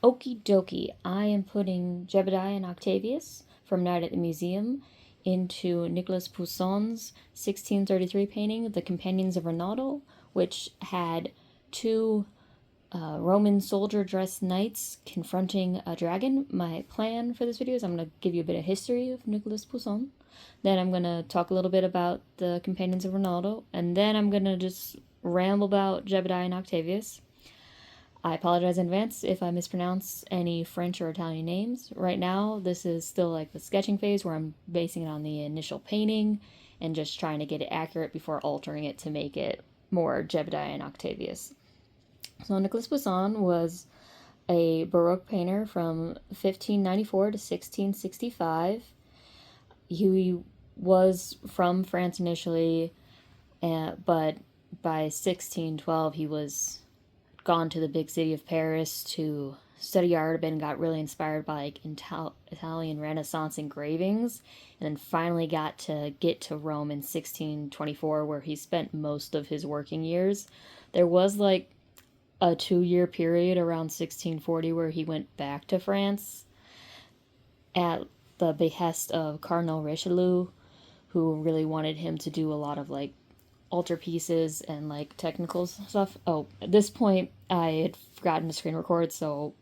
Okie dokie, I am putting Jebediah and Octavius from Night at the Museum into Nicolas Poissin's 1633 painting, The Companions of Rinaldo, which had two Roman soldier dressed knights confronting a dragon. My plan for this video is I'm going to give you a bit of history of Nicolas Poissin. Then I'm going to talk a little bit about the Companions of Rinaldo. And then I'm going to just ramble about Jebediah and Octavius. I apologize in advance if I mispronounce any French or Italian names. Right now, this is still like the sketching phase where I'm basing it on the initial painting and just trying to get it accurate before altering it to make it more Jebediah and Octavius. So Nicolas Poissin was a Baroque painter from 1594 to 1665. He was from France initially, but by 1612 he was gone to the big city of Paris to study art and got really inspired by like Italian Renaissance engravings, and then finally got to Rome in 1624, where he spent most of his working years. There was like a 2-year period around 1640 where he went back to France at the behest of Cardinal Richelieu, who really wanted him to do a lot of like altarpieces and like technical stuff. Oh, at this point I had forgotten to screen record,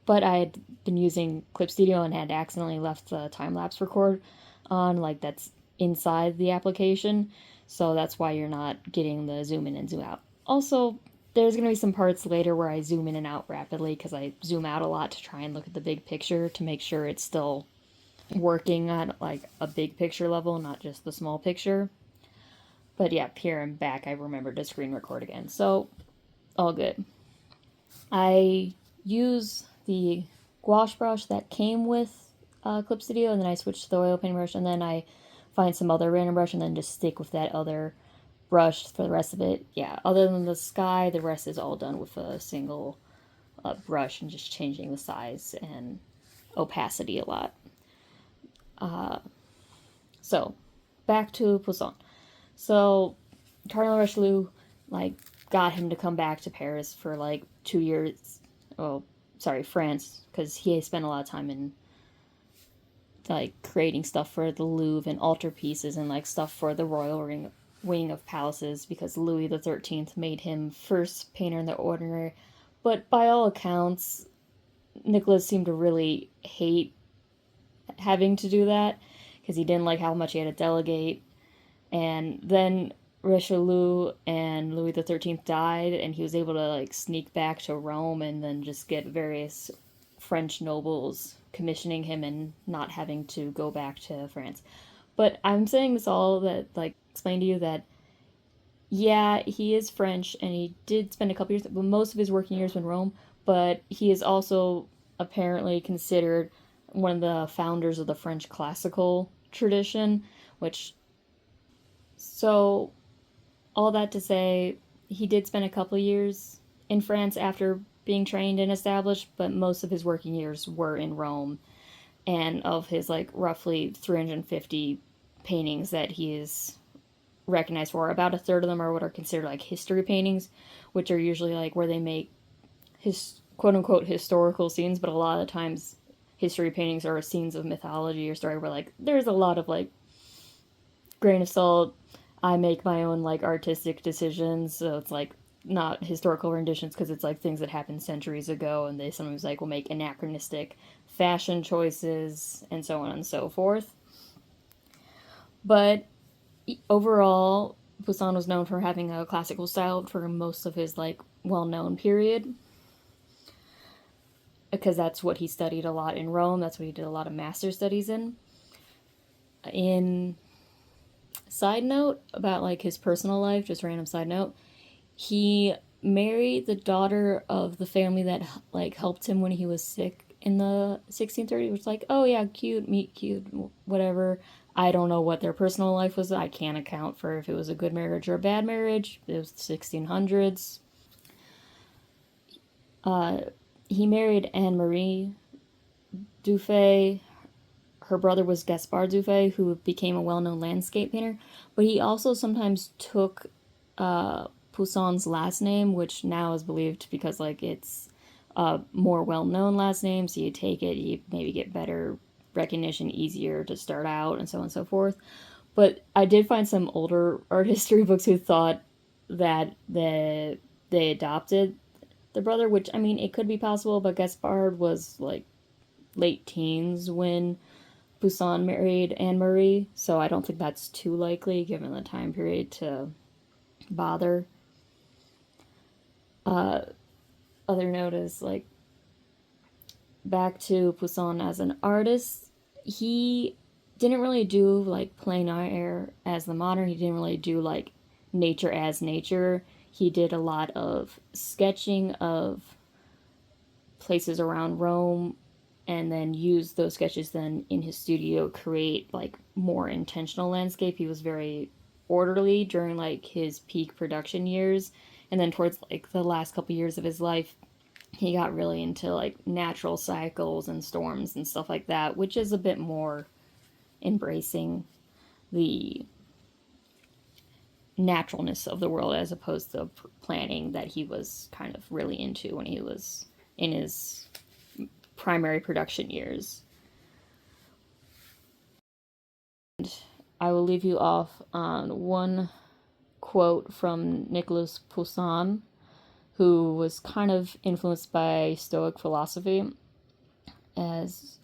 but I had been using Clip Studio and had accidentally left the time-lapse record on, like that's inside the application, so that's why you're not getting the zoom in and zoom out. Also, there's going to be some parts later where I zoom in and out rapidly because I zoom out a lot to try and look at the big picture to make sure it's still working at like a big picture level, not just the small picture. But yeah, here I'm back. I remembered to screen record again. So, all good. I use the gouache brush that came with Clip Studio, and then I switch to the oil paint brush, and then I find some other random brush, and then just stick with that other brush for the rest of it. Yeah, other than the sky, the rest is all done with a single brush and just changing the size and opacity a lot. So, back to Poisson. So, Cardinal Richelieu, like, got him to come back to Paris for, like, 2 years. Oh, sorry, France, because he spent a lot of time in, like, creating stuff for the Louvre and altarpieces and, like, stuff for the royal wing of palaces, because Louis XIII made him first painter in the ordinary. But by all accounts, Nicholas seemed to really hate having to do that, because he didn't like how much he had to delegate. And then Richelieu and Louis XIII died, and he was able to like sneak back to Rome and then just get various French nobles commissioning him and not having to go back to France. But I'm saying this all that like explain to you that yeah, he is French and he did spend a couple years, but most of his working years in Rome. But he is also apparently considered one of the founders of the French classical tradition, which, so all that to say, he did spend a couple years in France after being trained and established, but most of his working years were in Rome. And of his like roughly 350 paintings that he is recognized for, about a third of them are what are considered like history paintings, which are usually like where they make his quote unquote historical scenes, but a lot of times history paintings are scenes of mythology or story where like there's a lot of like grain of salt. I make my own like artistic decisions, so it's like not historical renditions because it's like things that happened centuries ago, and they sometimes like will make anachronistic fashion choices and so on and so forth. But overall, Poussin was known for having a classical style for most of his like well-known period, because that's what he studied a lot in Rome. That's what he did a lot of master studies in. In side note about like his personal life, just random side note, he married the daughter of the family that like helped him when he was sick in the 1630s, which like, oh yeah, cute, meet cute, whatever. I don't know what their personal life was. I can't account for if it was a good marriage or a bad marriage. It was the 1600s. He married Anne Marie Dufay. Her brother was Gaspard Dufay, who became a well-known landscape painter. But he also sometimes took Poussin's last name, which now is believed because like it's more well-known last name, so you take it, you maybe get better recognition, easier to start out, and so on and so forth. But I did find some older art history books who thought that they adopted the brother, which, I mean, it could be possible, but Gaspard was like late teens when Poussin married Anne Marie, so I don't think that's too likely given the time period to bother. Other note is like back to Poussin as an artist, he didn't really do like plein air as the modern. He didn't really do like nature as nature. He did a lot of sketching of places around Rome and then used those sketches then in his studio create like more intentional landscape. He was very orderly during like his peak production years, and then towards like the last couple years of his life he got really into like natural cycles and storms and stuff like that, which is a bit more embracing the naturalness of the world as opposed to planning that he was kind of really into when he was in his primary production years. And I will leave you off on one quote from Nicolas Poissin, who was kind of influenced by Stoic philosophy, as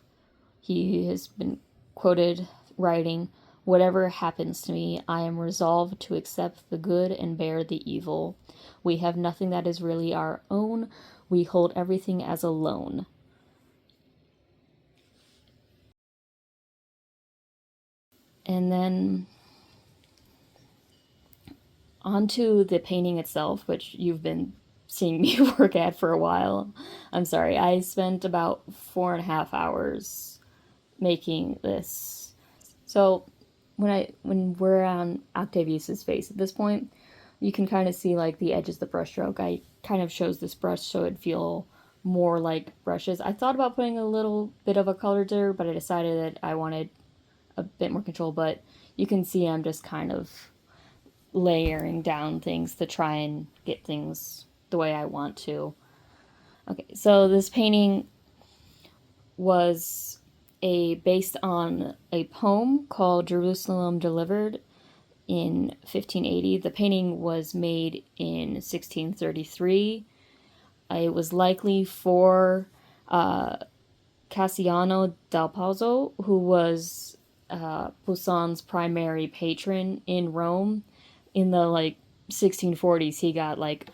he has been quoted writing, "Whatever happens to me, I am resolved to accept the good and bear the evil. We have nothing that is really our own. We hold everything as a loan." And then onto the painting itself, which you've been seeing me work at for a while. I'm sorry, I spent about 4.5 hours making this. So when we're on Octavius's face at this point, you can kind of see like the edges of the brushstroke. I kind of chose this brush so it'd feel more like brushes. I thought about putting a little bit of a color there, but I decided that I wanted a bit more control. But you can see I'm just kind of layering down things to try and get things the way I want to. Okay, so this painting was based on a poem called Jerusalem Delivered in 1580. The painting was made in 1633. It was likely for Cassiano dal Pozzo, who was Poussin's primary patron in Rome. In the like 1640s, he got like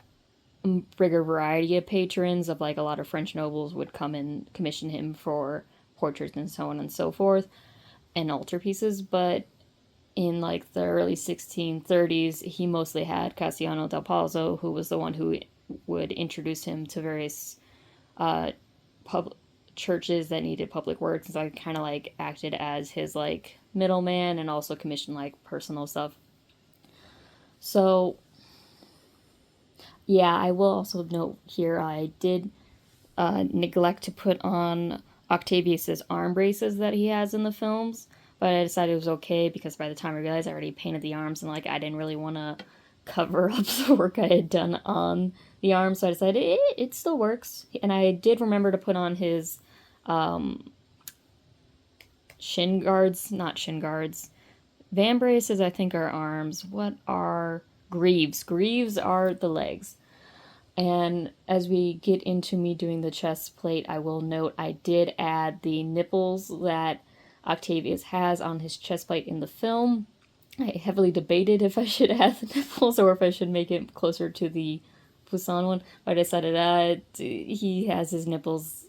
a bigger variety of patrons of like a lot of French nobles would come and commission him for portraits and so on and so forth and altarpieces. But in like the early 1630s, he mostly had Cassiano dal Pozzo, who was the one who would introduce him to various pub churches that needed public works, and so I kind of like acted as his like middleman and also commissioned like personal stuff. So yeah, I will also note here I did neglect to put on Octavius's arm braces that he has in the films, but I decided it was okay because by the time I realized I already painted the arms and like I didn't really want to cover up the work I had done on the arms, so I decided it still works. And I did remember to put on his shin guards, not shin guards. Van braces, I think, are arms. What are greaves? Greaves are the legs. And as we get into me doing the chest plate, I will note I did add the nipples that Octavius has on his chest plate in the film. I heavily debated if I should add the nipples or if I should make it closer to the Poussin one, but I decided he has his nipples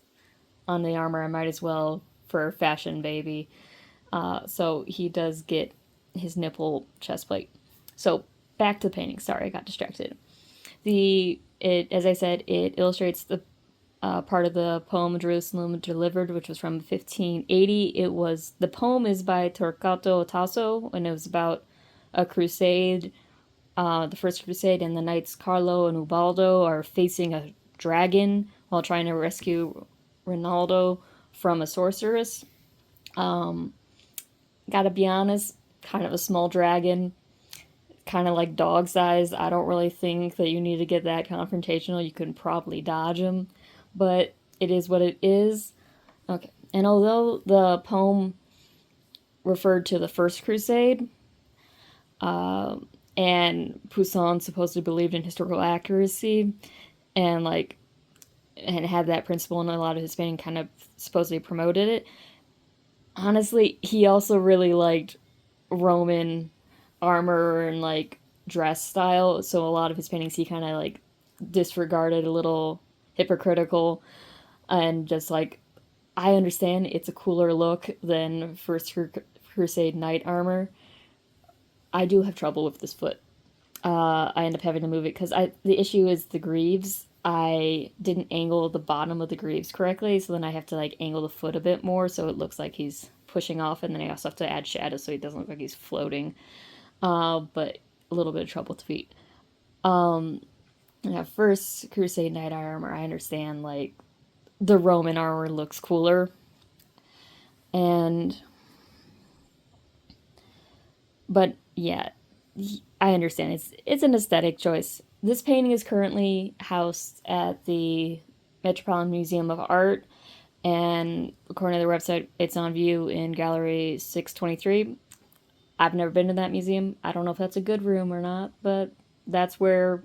on the armor. I might as well for fashion, baby. So he does get his nipple chest plate. So back to the painting. Sorry, I got distracted. As I said, it illustrates the part of the poem Jerusalem Delivered, which was from 1580. The poem is by Torquato Tasso, and it was about a crusade, the First Crusade, and the knights Carlo and Ubaldo are facing a dragon while trying to rescue Rinaldo from a sorceress. Gotta be honest, kind of a small dragon, kind of like dog size. I don't really think that you need to get that confrontational. You can probably dodge him. but it is what it is. Okay. And although the poem referred to the First Crusade, and Poussin supposedly believed in historical accuracy, and like, and had that principle, and a lot of his painting kind of supposedly promoted it. Honestly, he also really liked Roman armor and like dress style, so a lot of his paintings he kind of like disregarded, a little hypocritical, and just like, I understand it's a cooler look than First Crusade knight armor. I do have trouble with this foot. I end up having to move it because the issue is the greaves. I didn't angle the bottom of the greaves correctly, so then I have to like angle the foot a bit more so it looks like he's pushing off, and then I also have to add shadow so he doesn't look like he's floating. But a little bit of trouble with feet. Yeah, First Crusade knight armor, I understand like the Roman armor looks cooler, and but yeah, I understand it's an aesthetic choice. This painting is currently housed at the Metropolitan Museum of Art, and according to their website, it's on view in Gallery 623. I've never been to that museum. I don't know if that's a good room or not, but that's where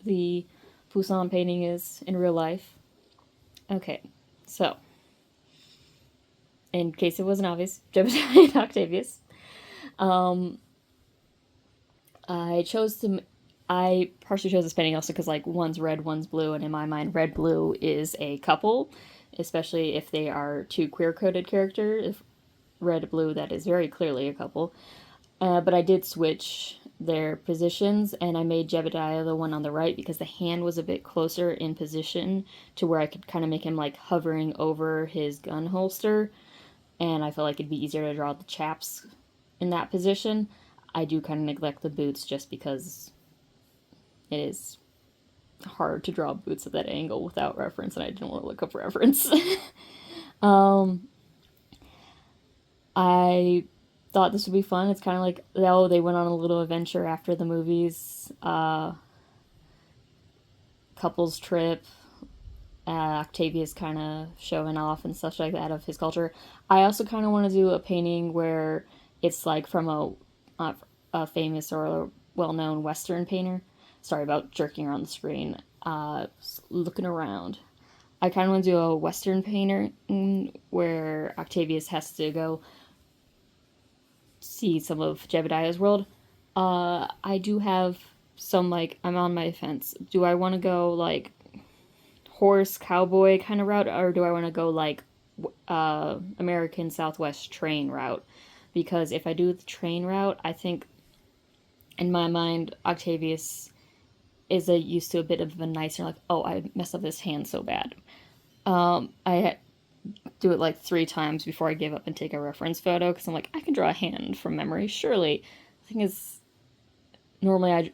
the Poussin painting is in real life. Okay, so in case it wasn't obvious, Jebediah and Octavius. I chose to. I partially chose this painting also because like one's red, one's blue, and in my mind, red blue is a couple, especially if they are two queer coded characters. If red blue, that is very clearly a couple. But I did switch their positions, and I made Jebediah the one on the right because the hand was a bit closer in position to where I could kind of make him like hovering over his gun holster, and I felt like it'd be easier to draw the chaps in that position. I do kind of neglect the boots just because it is hard to draw boots at that angle without reference, and I didn't want to look up reference. I thought this would be fun. It's kind of like, oh, they went on a little adventure after the movies, couples trip, Octavius kind of showing off and such like that of his culture. I also kind of want to do a painting where it's like from a famous or a well-known Western painter. Sorry about jerking around the screen. Looking around. I kind of want to do a Western painter where Octavius has to go see some of Jebediah's world. I do have some, like, I'm on my fence. Do I want to go, like, horse cowboy kind of route, or do I want to go, like, American Southwest train route? Because if I do the train route, I think, in my mind, Octavius is used to a bit of a nicer, like, oh, I messed up this hand so bad. I do it like 3 times before I give up and take a reference photo because I'm like, I can draw a hand from memory, surely. The thing is, normally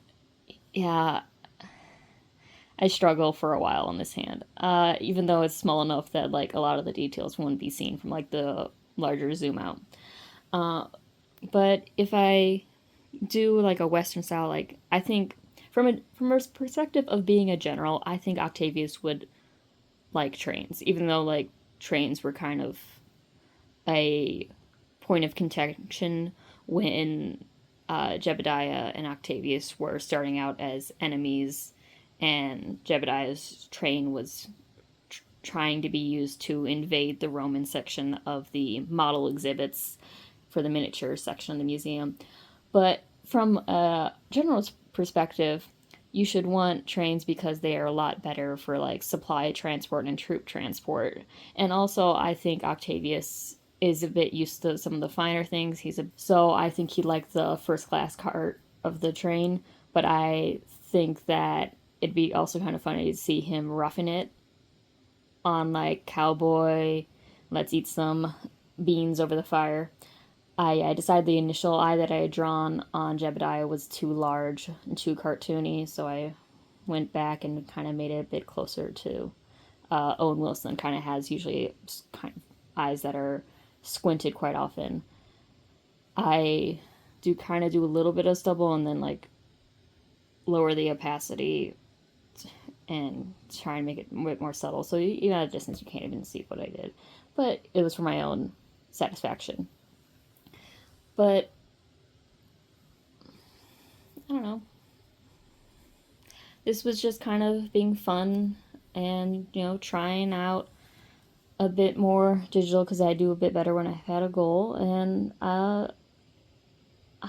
I struggle for a while on this hand, even though it's small enough that like a lot of the details wouldn't be seen from like the larger zoom out. But if I do like a Western style, like I think from a perspective of being a general, I think Octavius would like trains, even though like trains were kind of a point of contention when Jebediah and Octavius were starting out as enemies, and Jebediah's train was trying to be used to invade the Roman section of the model exhibits for the miniature section of the museum. But from a general perspective, you should want trains because they are a lot better for like supply transport and troop transport. And also, I think Octavius is a bit used to some of the finer things. So I think he liked the first class cart of the train. But I think that it'd be also kind of funny to see him roughing it on like cowboy. Let's eat some beans over the fire. I decided the initial eye that I had drawn on Jebediah was too large and too cartoony, so I went back and kind of made it a bit closer to Owen Wilson. Kind of has usually kind of eyes that are squinted quite often. I do kind of do a little bit of stubble and then like lower the opacity and try and make it a bit more subtle. So even at a distance, you can't even see what I did. But it was for my own satisfaction. But I don't know. This was just kind of being fun and, trying out a bit more digital because I do a bit better when I've had a goal. And I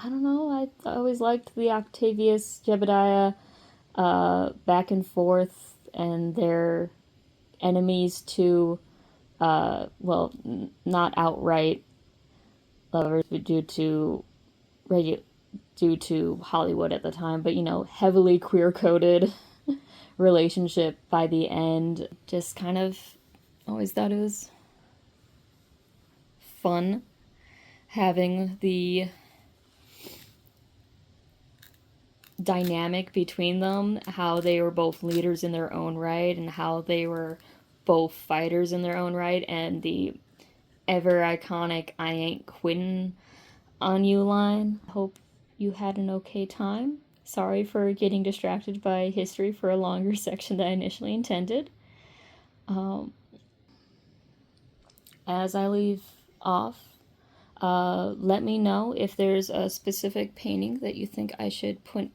don't know, I always liked the Octavius, Jebediah back and forth and their enemies to, not outright lovers, but due to Hollywood at the time, but heavily queer coded relationship by the end. Just kind of always thought it was fun having the dynamic between them, how they were both leaders in their own right and how they were both fighters in their own right, and the ever iconic "I ain't quitting on you" line. Hope you had an okay time. Sorry for getting distracted by history for a longer section than I initially intended. As I leave off, let me know if there's a specific painting that you think I should put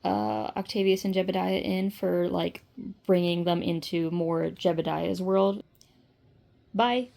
Octavius and Jebediah in for, like, bringing them into more Jebediah's world. Bye!